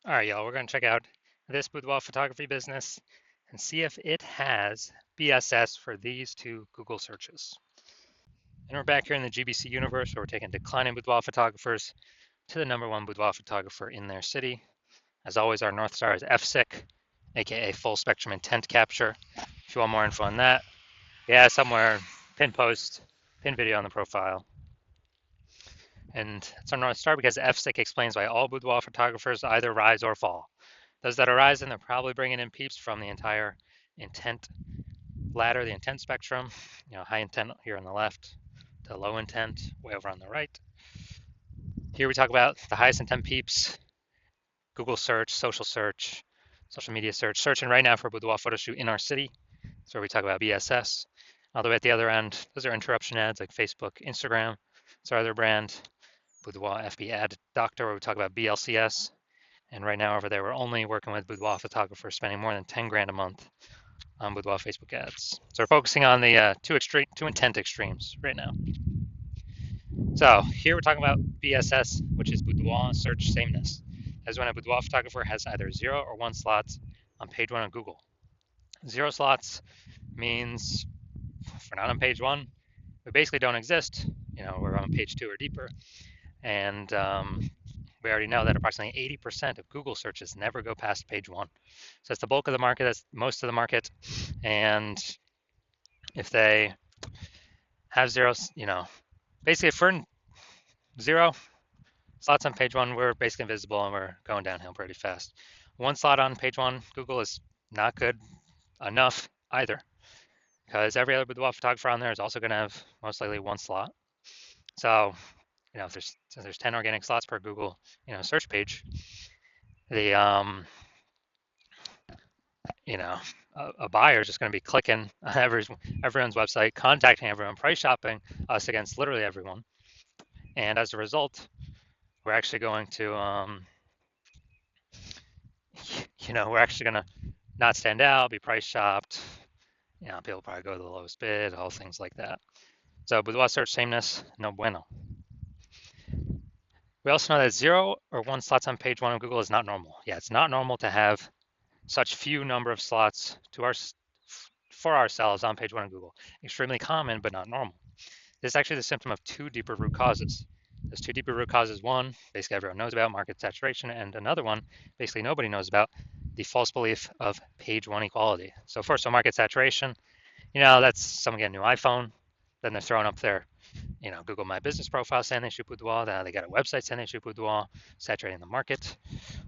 All right, y'all, we're going to check out this boudoir photography business and see if it has BSS for these two Google searches. And we're back here in the GBC universe where we're taking declining boudoir photographers to the #1 boudoir photographer in their city. As always, our North Star is FSIC, aka full spectrum intent capture. If you want more info on that, yeah, somewhere, pin post, pin video on the profile. And it's our North Star because FSIC explains why all boudoir photographers either rise or fall. Those that are rising, they're probably bringing in peeps from the entire intent ladder, the intent spectrum, high intent here on the left to low intent way over on the right. Here we talk about the highest intent peeps, Google search, social media search, searching right now for a boudoir photo shoot in our city. That's where we talk about BSS. All the way at the other end, those are interruption ads like Facebook, Instagram. It's our other brand, Boudoir FB Ad Doctor, where we talk about BLCS. And right now over there, we're only working with boudoir photographers spending more than 10 grand a month on boudoir Facebook ads. So we're focusing on the two intent extremes right now. So here we're talking about BSS, which is boudoir search sameness. That's when a boudoir photographer has either 0 or 1 slots on page 1 on Google. 0 slots means if we're not on page 1, we basically don't exist. We're on page 2 or deeper. And we already know that approximately 80% of Google searches never go past page 1. So that's the bulk of the market, that's most of the market. And if they have zeros, basically if we're in 0 slots on page 1, we're basically invisible and we're going downhill pretty fast. 1 slot on page 1, Google is not good enough either, because every other boudoir photographer on there is also going to have most likely 1 slot. So if there's 10 organic slots per Google, search page, the a buyer is just going to be clicking on everyone's website, contacting everyone, price shopping us against literally everyone, and as a result, we're actually going to, we're actually going to not stand out, be price shopped. People probably go to the lowest bid, all things like that. So boudoir search sameness, no bueno. We also know that 0 or 1 slots on page 1 of Google is not normal. Yeah, it's not normal to have such few number of slots for ourselves on page 1 of Google. Extremely common, but not normal. This is actually the symptom of 2 deeper root causes. There's 2 deeper root causes. One, basically everyone knows about, market saturation, and another one, basically nobody knows about, the false belief of page 1 equality. So first, market saturation, that's someone getting a new iPhone, then they're throwing up their Google My Business profile saying they shoot boudoir. Now they got a website saying they shoot boudoir, saturating the market.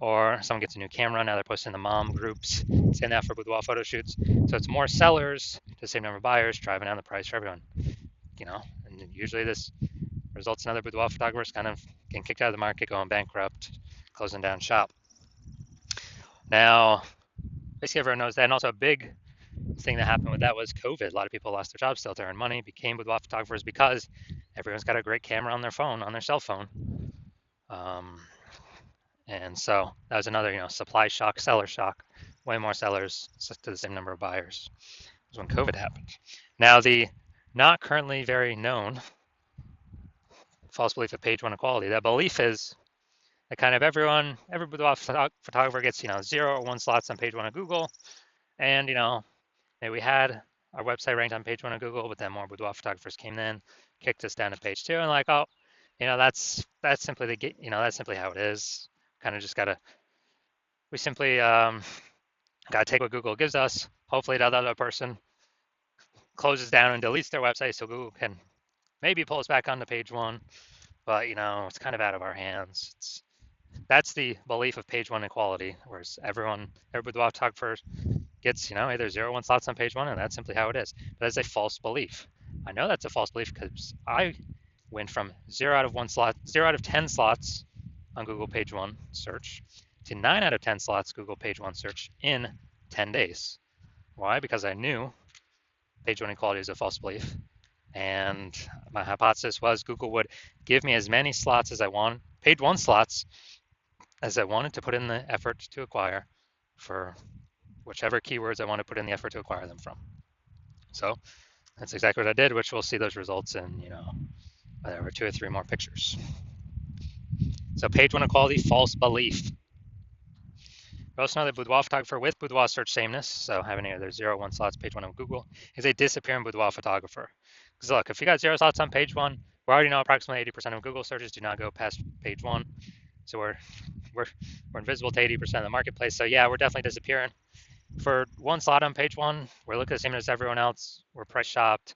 Or someone gets a new camera. Now they're posting the mom groups saying that for boudoir photo shoots. So it's more sellers to the same number of buyers, driving down the price for everyone. And usually this results in other boudoir photographers kind of getting kicked out of the market, going bankrupt, closing down shop. Now, basically everyone knows that. And also a big thing that happened with that was COVID. A lot of people lost their jobs still to earn money, became boudoir photographers because everyone's got a great camera on their phone, on their cell phone. And so that was another, supply shock, seller shock. Way more sellers to the same number of buyers. It was when COVID happened. Now the not currently very known false belief of page 1 equality. That belief is that kind of every boudoir photographer gets, 0 or 1 slots on page 1 of Google. And, maybe we had our website ranked on page 1 of Google, but then more boudoir photographers came in, kicked us down to page 2, and like, oh, that's simply that's simply how it is. Kind of just we simply gotta take what Google gives us. Hopefully that other person closes down and deletes their website so Google can maybe pull us back onto page 1, but it's kind of out of our hands. That's the belief of page 1 equality, whereas every boudoir photographer gets, either 0 or 1 slots on page 1, and that's simply how it is. But that's a false belief. I know that's a false belief because I went from 0 out of 10 slots on Google page 1 search to 9 out of 10 slots Google page 1 search in 10 days. Why? Because I knew page 1 equality is a false belief. And my hypothesis was Google would give me as many slots as I want, page 1 slots, as I wanted to put in the effort to acquire for whichever keywords I want to put in the effort to acquire them from. So that's exactly what I did, which we'll see those results in, whatever, 2 or 3 more pictures. So page 1 equality, false belief. We also know that boudoir photographer with boudoir search sameness, so having either 0 or 1 slots page 1 of Google, is a disappearing boudoir photographer. Because look, if you got 0 slots on page 1, we already know approximately 80% of Google searches do not go past page 1. So we're invisible to 80% of the marketplace. So yeah, we're definitely disappearing. For 1 slot on page 1, we're looking the same as everyone else. We're price shopped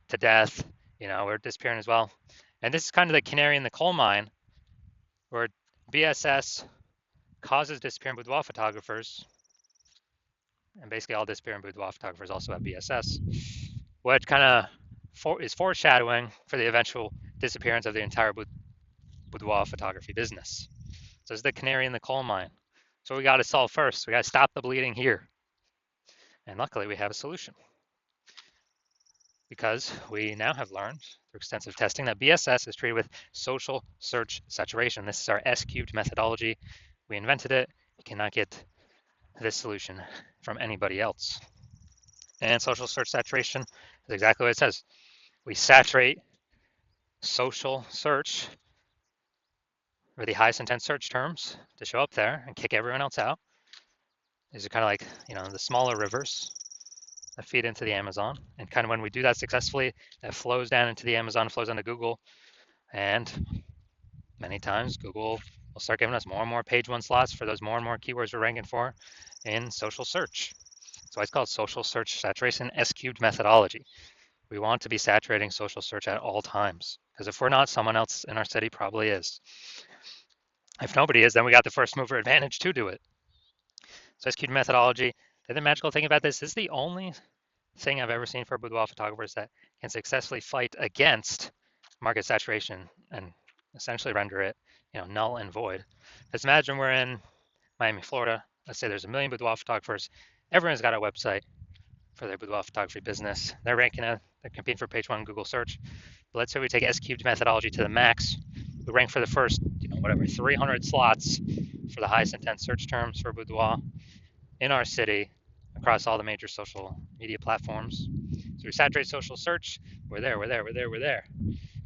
to death. We're disappearing as well. And this is kind of the canary in the coal mine, where BSS causes disappearing boudoir photographers, and basically all disappearing boudoir photographers also have BSS, what kind of is foreshadowing for the eventual disappearance of the entire boudoir photography business. So this is the canary in the coal mine. So we got to solve first. We got to stop the bleeding here. And luckily we have a solution, because we now have learned through extensive testing that BSS is treated with social search saturation. This is our S-cubed methodology. We invented it. You cannot get this solution from anybody else. And social search saturation is exactly what it says. We saturate social search for the highest intent search terms to show up there and kick everyone else out. These are kind of like, the smaller rivers that feed into the Amazon. And kind of when we do that successfully, that flows down into the Amazon, flows onto Google. And many times Google will start giving us more and more page 1 slots for those more and more keywords we're ranking for in social search. So it's called social search saturation S-cubed methodology. We want to be saturating social search at all times, because if we're not, someone else in our city probably is. If nobody is, then we got the first mover advantage to do it. So S-cubed methodology. The magical thing about this is the only thing I've ever seen for boudoir photographers that can successfully fight against market saturation and essentially render it, null and void. Let's imagine we're in Miami, Florida. Let's say there's 1 million boudoir photographers. Everyone's got a website for their boudoir photography business. They're competing for page 1 Google search. But let's say we take S-cubed methodology to the max. We rank for the first, 300 slots for the highest intent search terms for boudoir in our city across all the major social media platforms. So we saturate social search. We're there.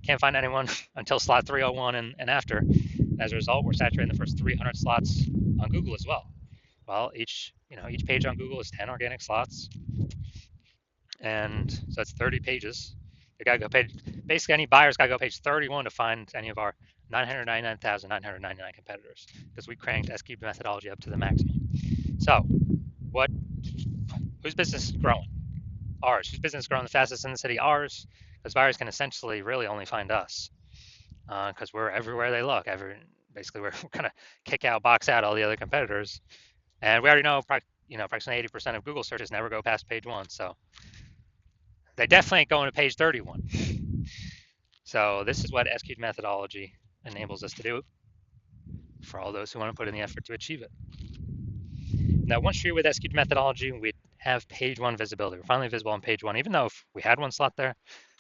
Can't find anyone until slot 301 and after. And as a result, we're saturating the first 300 slots on Google as well. Well, each page on Google is 10 organic slots, and so that's 30 pages. You gotta go basically any buyer's gotta go page 31 to find any of our 999,999 competitors, because we cranked S-cubed methodology up to the maximum. So whose business is growing? Ours. Whose business is growing the fastest in the city? Ours, because buyers can essentially really only find us, because we're everywhere they look. Basically, we're gonna kick out, box out all the other competitors, and we already know, approximately 80% of Google searches never go past page 1, so they definitely ain't going to page 31. So this is what S-cubed methodology enables us to do for all those who want to put in the effort to achieve it. Now, once you're with S-cubed methodology, we have page 1 visibility. We're finally visible on page 1, even though if we had 1 slot there,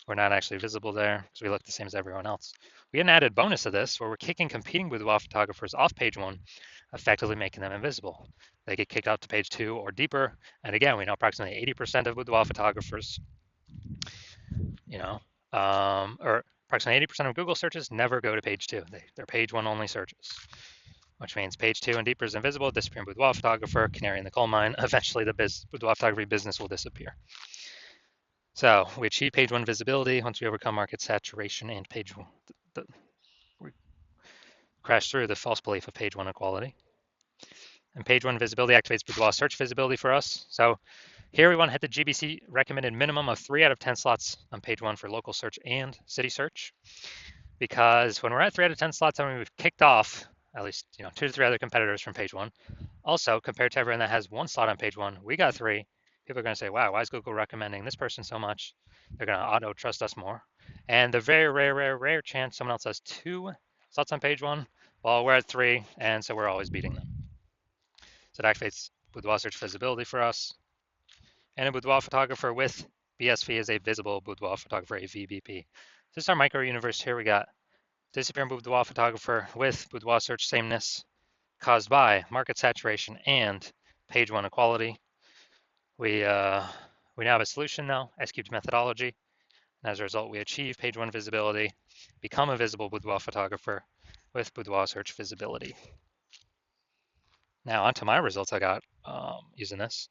we're not actually visible there because we look the same as everyone else. We get an added bonus of this, where we're kicking competing boudoir photographers off page 1, effectively making them invisible. They get kicked out to page 2 or deeper. And again, we know approximately 80% of boudoir photographers, or approximately 80% of Google searches never go to page 2. They're page 1 only searches, which means page 2 and deeper is invisible, disappearing boudoir photographer, canary in the coal mine. Eventually, the boudoir photography business will disappear. So we achieve page 1 visibility once we overcome market saturation and page 1. We crash through the false belief of page 1 equality. And page 1 visibility activates boudoir search visibility for us. So here we want to hit the GBC recommended minimum of 3 out of 10 slots on page 1 for local search and city search. Because when we're at 3 out of 10 slots, I mean, we've kicked off at least 2 to 3 other competitors from page 1. Also, compared to everyone that has 1 slot on page 1, we got 3. People are going to say, wow, why is Google recommending this person so much? They're going to auto trust us more. And the very rare chance someone else has 2 slots on page 1, well, we're at 3, and so we're always beating them. So it activates boudoir search visibility for us. And a boudoir photographer with BSV is a visible boudoir photographer, a VBP. This is our micro universe. Here we got disappearing boudoir photographer with boudoir search sameness caused by market saturation and page 1 equality. We now have a solution now, S-cubed methodology. And as a result, we achieve page 1 visibility, become a visible boudoir photographer with boudoir search visibility. Now onto my results I got using this.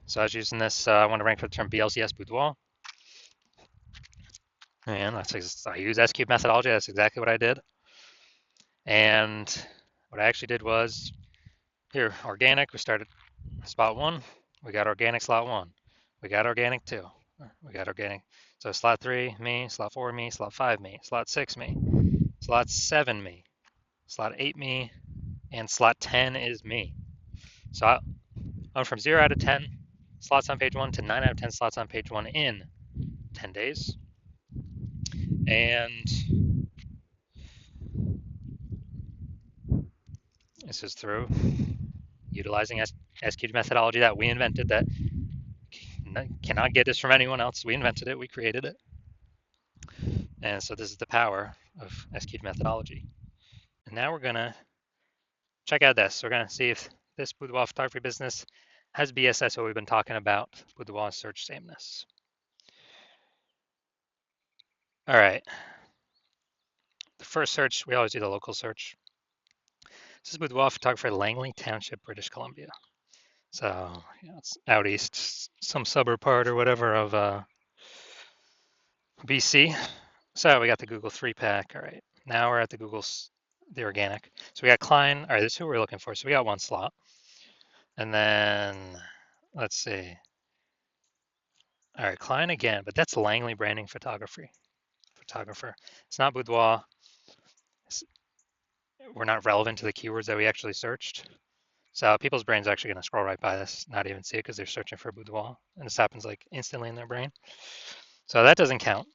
So I was using this, I want to rank for the term BLCS Boudoir. And I use S-cube methodology. That's exactly what I did. And what I actually did was, here, organic, we started spot 1. We got organic slot 1. We got organic 2. We got organic. So slot 3, me. Slot 4, me. Slot 5, me. Slot 6, me. Slot 7, me. Slot 8, me. And slot 10 is me. So I went from 0 out of 10 slots on page 1 to 9 out of 10 slots on page 1 in 10 days. And this is through utilizing SQL methodology that we invented, that cannot get this from anyone else. We invented it, we created it. And so this is the power of SQL methodology. And now we're gonna check out this. We're gonna see if this Boudoir photography business has BSS, what we've been talking about, Boudoir search sameness. All right. The first search, we always do the local search. This is Boudoir photographer, Langley Township, British Columbia. So it's out east, some suburb part or whatever of BC. So we got the Google 3-pack. All right, now we're at the the organic. So we got Klein. All right, this is who we're looking for. So we got one slot. And then let's see. All right, Klein again, but that's Langley Branding Photographer. It's not Boudoir. We're not relevant to the keywords that we actually searched. So people's brain's actually going to scroll right by this, not even see it, because they're searching for Boudoir. And this happens like instantly in their brain. So that doesn't count.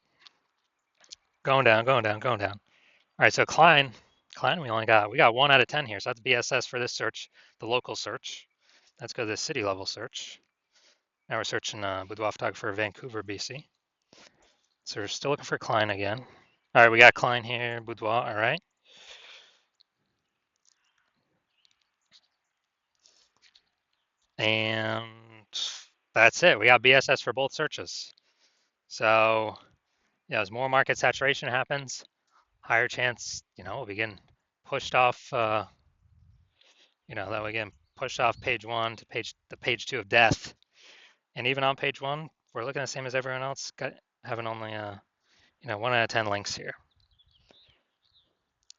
Going down, going down, going down. All right, so Klein, we got 1 out of 10 here. So that's BSS for this search, the local search. Let's go to the city level search. Now we're searching Boudoir photographer, Vancouver, BC. So we're still looking for Klein again. All right, we got Klein here, Boudoir, all right. And that's it. We got BSS for both searches. So, yeah, as more market saturation happens, higher chance, we'll begin pushed off, that we get pushed off page 1 to page 2 of death. And even on page 1, we're looking the same as everyone else, having only 1 out of 10 links here.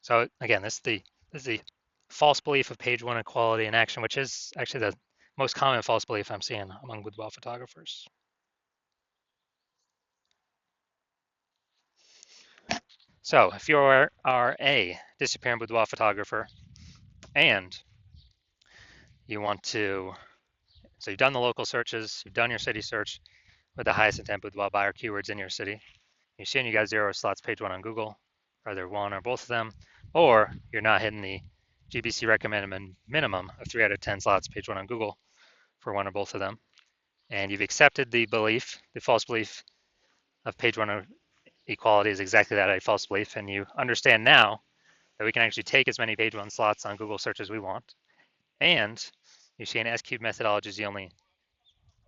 So again, this is the false belief of page 1 equality in action, which is actually the most common false belief I'm seeing among Boudoir photographers. So if you are a disappearing Boudoir photographer and you want to, so you've done the local searches, you've done your city search with the highest intent Boudoir buyer keywords in your city, you're seeing you got 0 slots page 1 on Google, either one or both of them, or you're not hitting the GBC recommended minimum of 3 out of 10 slots page 1 on Google for one or both of them, and you've accepted the false belief of page 1 equality is exactly that, a false belief, and you understand now that we can actually take as many page 1 slots on Google search as we want, and you see an S-cube methodology is the only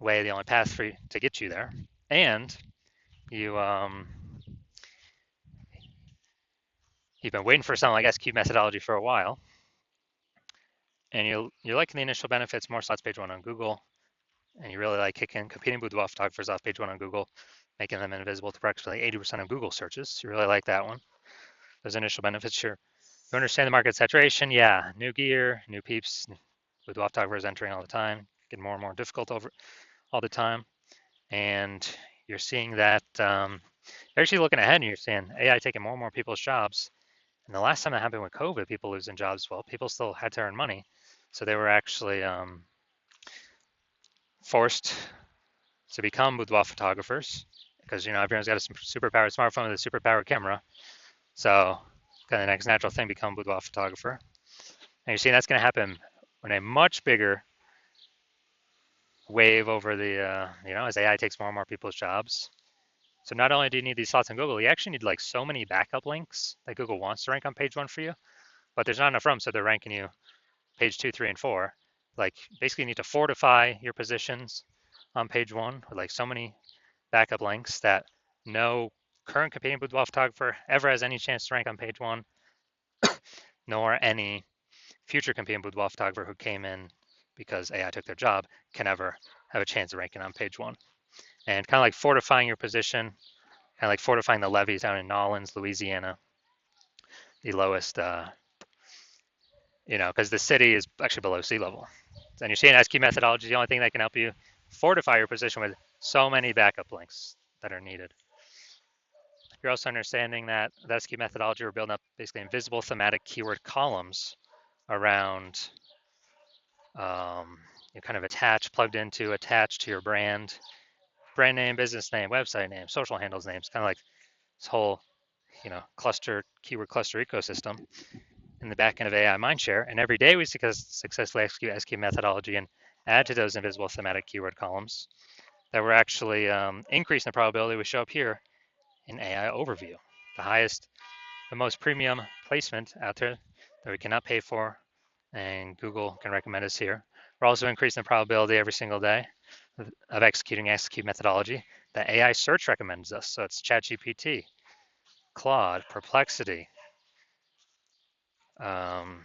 way, the only path for you to get you there, and you've been waiting for something like S-cube methodology for a while, and you're liking the initial benefits, more slots page 1 on Google, and you really like competing Boudoir photographers off page 1 on Google, making them invisible to approximately 80% of Google searches. You really like that one. Those initial benefits, sure. You understand the market saturation, yeah. New gear, new peeps, Boudoir photographers entering all the time, getting more and more difficult all the time. And you're seeing that, you're actually looking ahead and you're seeing AI taking more and more people's jobs. And the last time that happened with COVID, people losing jobs, well, people still had to earn money. So they were actually forced to become Boudoir photographers because, everyone's got a superpowered smartphone with a superpowered camera. So kind of the next natural thing, become Boudoir photographer. And you're seeing that's going to happen in a much bigger wave over the, as AI takes more and more people's jobs. So not only do you need these slots on Google, you actually need like so many backup links that Google wants to rank on page 1 for you, but there's not enough room, so they're ranking you page 2, 3, and 4. Like basically you need to fortify your positions on page 1 with like so many backup links that no current competing Boudoir photographer ever has any chance to rank on page 1, nor any future competing boudoir photographer who came in because AI took their job can ever have a chance of ranking on page one. And kind of like fortifying your position, kind of like fortifying the levees down in Nolens, Louisiana, the lowest, because the city is actually below sea level. And you're seeing SQ methodology is the only thing that can help you fortify your position with so many backup links that are needed. You're also understanding that the SQ methodology, we're building up basically invisible thematic keyword columns around kind of attached to your brand name, business name, website name, social handles names, kind of like this whole, keyword cluster ecosystem in the back end of AI Mindshare. And every day we successfully execute SQ methodology and add to those invisible thematic keyword columns that we're actually increasing the probability we show up here in AI overview, the most premium placement out there that we cannot pay for, and Google can recommend us here. We're also increasing the probability every single day of executing SQ methodology that AI search recommends us. So it's ChatGPT, Claude, Perplexity, and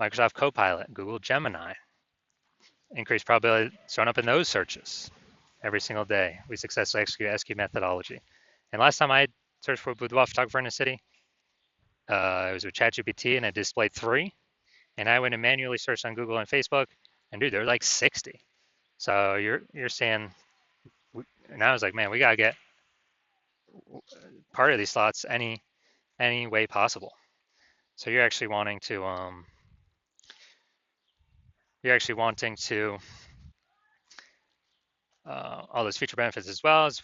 Microsoft Copilot, Google Gemini. Increased probability showing up in those searches every single day. We successfully execute SQ methodology. And last time I searched for boudoir photographer in a city, it was with ChatGPT and it displayed 3. And I went and manually searched on Google and Facebook, and dude, there were like 60. So you're saying, and I was like, man, we gotta get part of these slots any way possible. So you're actually wanting to all those feature benefits as well as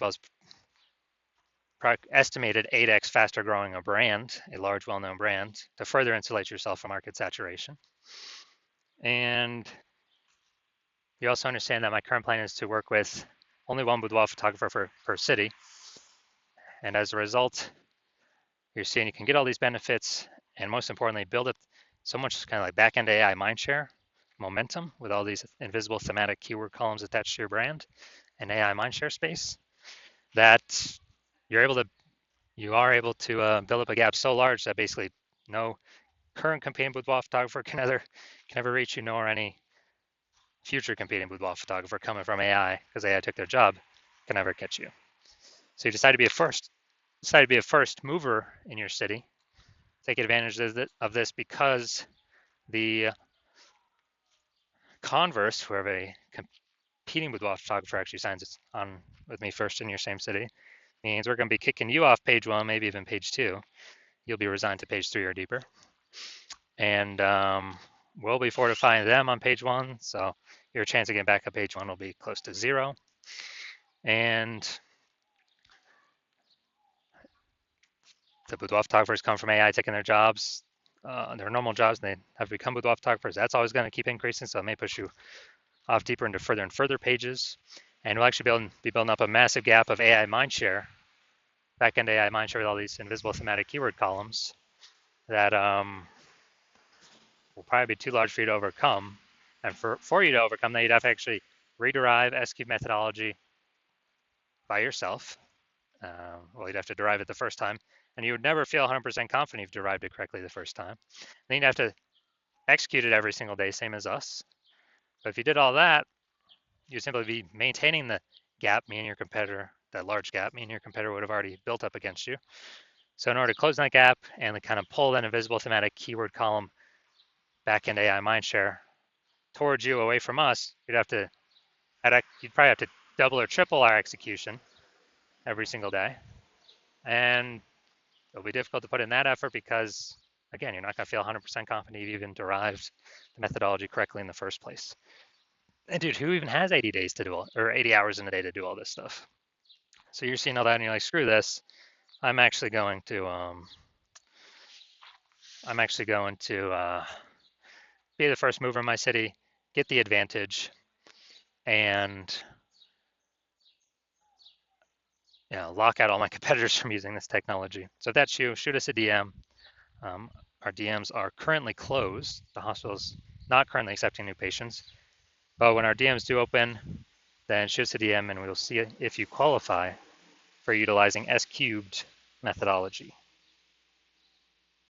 estimated 8x faster growing a large well-known brand, to further insulate yourself from market saturation. And you also understand that my current plan is to work with only one boudoir photographer per city. And as a result, you're seeing you can get all these benefits, and most importantly, build up so much kind of like back-end AI mindshare momentum with all these invisible thematic keyword columns attached to your brand and AI mindshare space, that you are able to build up a gap so large that basically no current competing boudoir photographer can ever reach you, nor any future competing boudoir photographer coming from AI, because AI took their job, can ever catch you. So you decide to be a first mover in your city. Take advantage of this, because the converse, whoever a competing boudoir photographer actually signs on with me first in your same city, means we're going to be kicking you off page 1, maybe even page 2. You'll be resigned to page 3 or deeper. And we'll be fortifying them on page 1, so your chance of getting back up page 1 will be close to 0. And the boudoir photographers come from AI taking their jobs, their normal jobs, and they have become boudoir photographers. That's always going to keep increasing, so it may push you off deeper into further and further pages. And we'll actually be building up a massive gap of AI mindshare, back-end AI mindshare with all these invisible thematic keyword columns that will probably be too large for you to overcome. And for you to overcome that, you'd have to actually rederive SQ methodology by yourself. You'd have to derive it the first time, and you would never feel 100% confident you've derived it correctly the first time. Then you'd have to execute it every single day, same as us. But if you did all that, you'd simply be maintaining the gap, me and your competitor, that large gap, me and your competitor would have already built up against you. So in order to close that gap and kind of pull that invisible thematic keyword column back-end AI mindshare towards you, away from us, you'd probably have to double or triple our execution every single day. And it'll be difficult to put in that effort because, again, you're not going to feel 100% confident you've even derived the methodology correctly in the first place. And dude, who even has 80 days to do or 80 hours in a day to do all this stuff? So you're seeing all that and you're like, screw this. I'm actually going to be the first mover in my city, get the advantage, and lock out all my competitors from using this technology. So if that's you, shoot us a DM. Our DMs are currently closed. The hospital's not currently accepting new patients. But when our DMs do open, then shoot us a DM and we'll see if you qualify for utilizing S-cubed methodology.